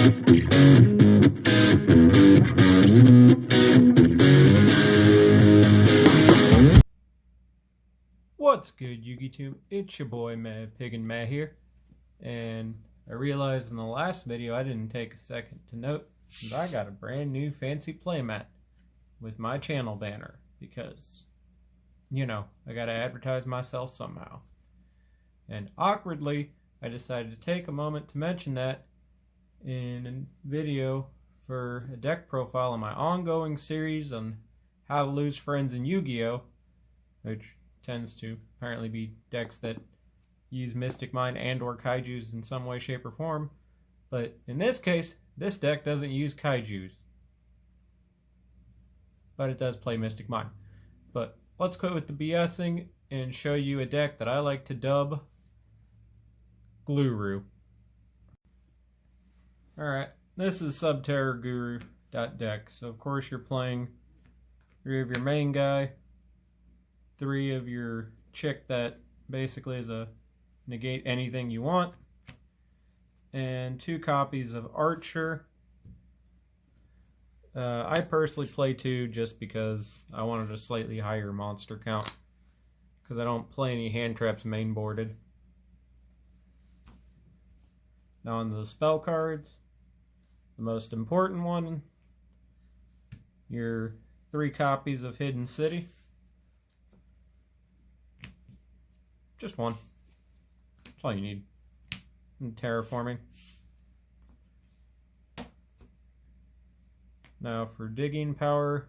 What's good, YouTube? It's your boy Mad Pig and Matt here, and I realized in the last video I didn't take a second to note that I got a brand new fancy playmat with my channel banner because, you know, I gotta advertise myself somehow. And awkwardly, I decided to take a moment to mention that in a video for a deck profile in my ongoing series on how to lose friends in Yu-Gi-Oh!, which tends to apparently be decks that use Mystic Mine and or Kaijus in some way, shape, or form. But in this case, this deck doesn't use Kaijus. But it does play Mystic Mine. But let's quit with the BSing and show you a deck that I like to dub Gluru. Alright, this is Subterror Guru deck. So of course you're playing 3 of your main guy, 3 of your chick that basically is a negate anything you want, and 2 copies of Archer. I personally play 2 just because I wanted a slightly higher monster count, because I don't play any hand traps main boarded. Now on the spell cards, the most important one, your 3 copies of Hidden City. Just 1. That's all you need. And terraforming. Now for digging power,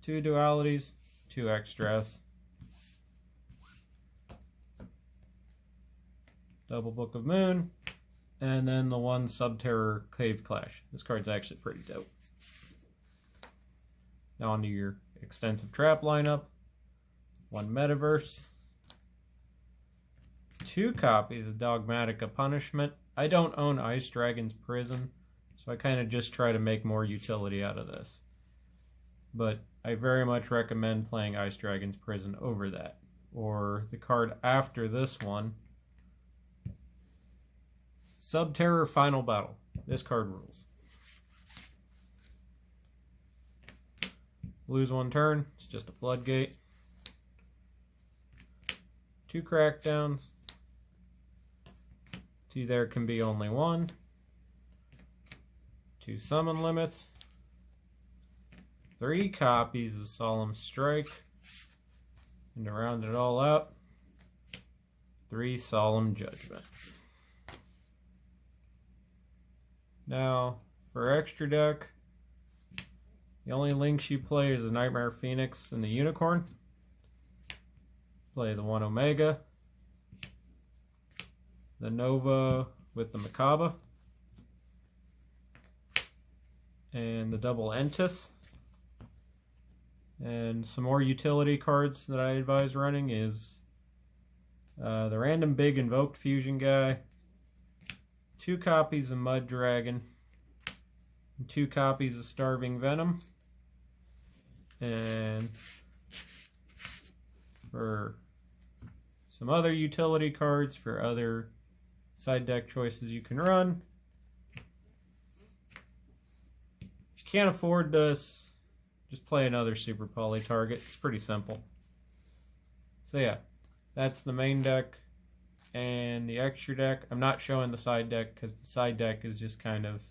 2 dualities, 2 extras. Double Book of Moon, and then the 1 Subterror Cave Clash. This card's actually pretty dope. Now onto your extensive trap lineup. 1 Metaverse. 2 copies of Dogmatica Punishment. I don't own Ice Dragon's Prison, so I kind of just try to make more utility out of this. But I very much recommend playing Ice Dragon's Prison over that. Or the card after this one, Subterror Final Battle. This card rules. Lose 1 turn, it's just a floodgate. 2 crackdowns. 2 there can be only 1. 2 summon limits. 3 copies of Solemn Strike. And to round it all out, 3 Solemn Judgment. Now, for extra deck, the only links you play is the Nightmare Phoenix and the Unicorn. Play the 1 Omega. The Nova with the Macabre. And the double Entis. And some more utility cards that I advise running is the random big invoked fusion guy, 2 copies of Mud Dragon, and 2 copies of Starving Venom. And for some other utility cards for other side deck choices you can run. If you can't afford this, just play another Super Poly target. It's pretty simple. So yeah, that's the main deck and the extra deck. I'm not showing the side deck because the side deck is just kind of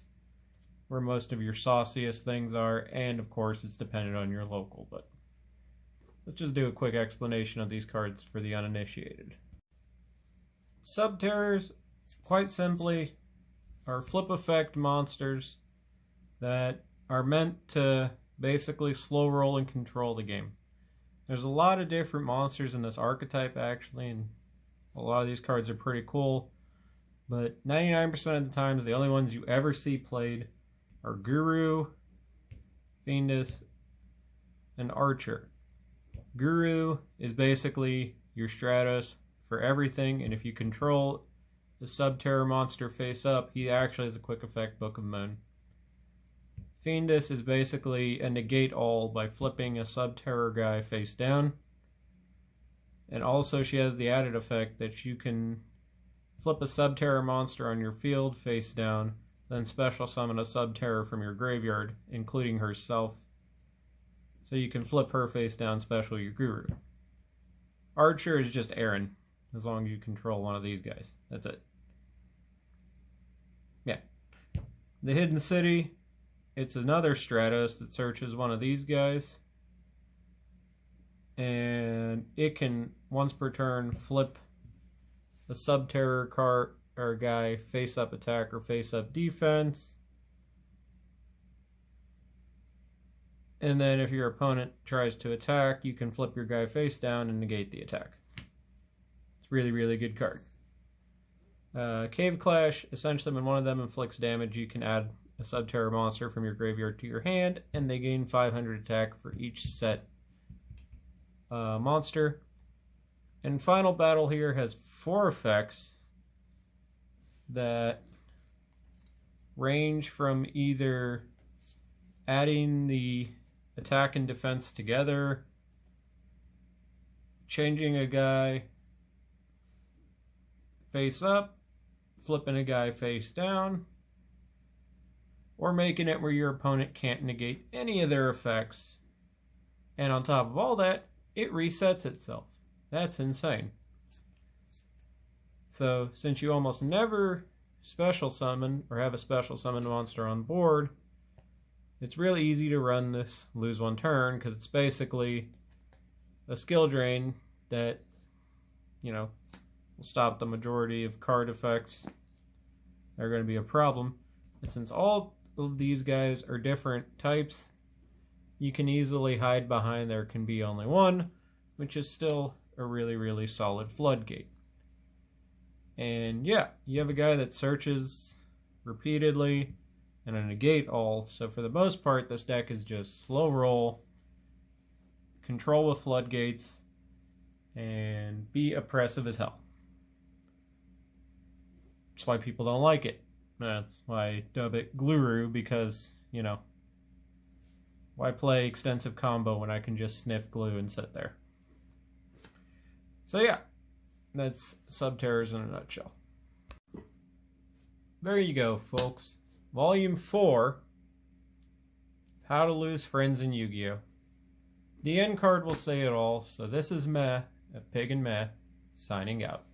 where most of your sauciest things are, and of course it's dependent on your local, but let's just do a quick explanation of these cards for the uninitiated. Subterrors, quite simply, are flip effect monsters that are meant to basically slow roll and control the game. There's a lot of different monsters in this archetype actually, and a lot of these cards are pretty cool, but 99% of the times the only ones you ever see played are Guru, Fiendus, and Archer. Guru is basically your Stratos for everything, and if you control the Subterror monster face up, he actually has a quick effect Book of Moon. Fiendus is basically a negate all by flipping a Subterror guy face down. And also she has the added effect that you can flip a Subterror monster on your field face down. then special summon a sub-terror from your graveyard, including herself, so you can flip her face down, special your Guru. Archer is just Aaron, as long as you control one of these guys. That's it. Yeah. The Hidden City, it's another Stratos that searches one of these guys. And it can, once per turn, flip a sub-terror card or guy face-up attack or face-up defense. And then if your opponent tries to attack, you can flip your guy face down and negate the attack. It's a really, really good card. Cave Clash, essentially when one of them inflicts damage, you can add a sub-terror monster from your graveyard to your hand, and they gain 500 attack for each set monster. And Final Battle here has 4 effects that range from either adding the attack and defense together, changing a guy face up, flipping a guy face down, or making it where your opponent can't negate any of their effects. And on top of all that, it resets itself. That's insane. So, since you almost never special summon or have a special summon monster on board, it's really easy to run this lose one turn, because it's basically a skill drain that, you know, will stop the majority of card effects that are going to be a problem. And since all of these guys are different types, you can easily hide behind there can be only one, which is still a really, really solid floodgate. And yeah, you have a guy that searches repeatedly and a negate all, so for the most part this deck is just slow roll, control with floodgates, and be oppressive as hell. That's why people don't like it. That's why I dub it Gluru, because, you know, why play extensive combo when I can just sniff glue and sit there? So yeah, that's Sub-Terrors in a nutshell. There you go, folks. Volume 4, How to Lose Friends in Yu-Gi-Oh! The end card will say it all, so this is Meh, of Pig and Meh, signing out.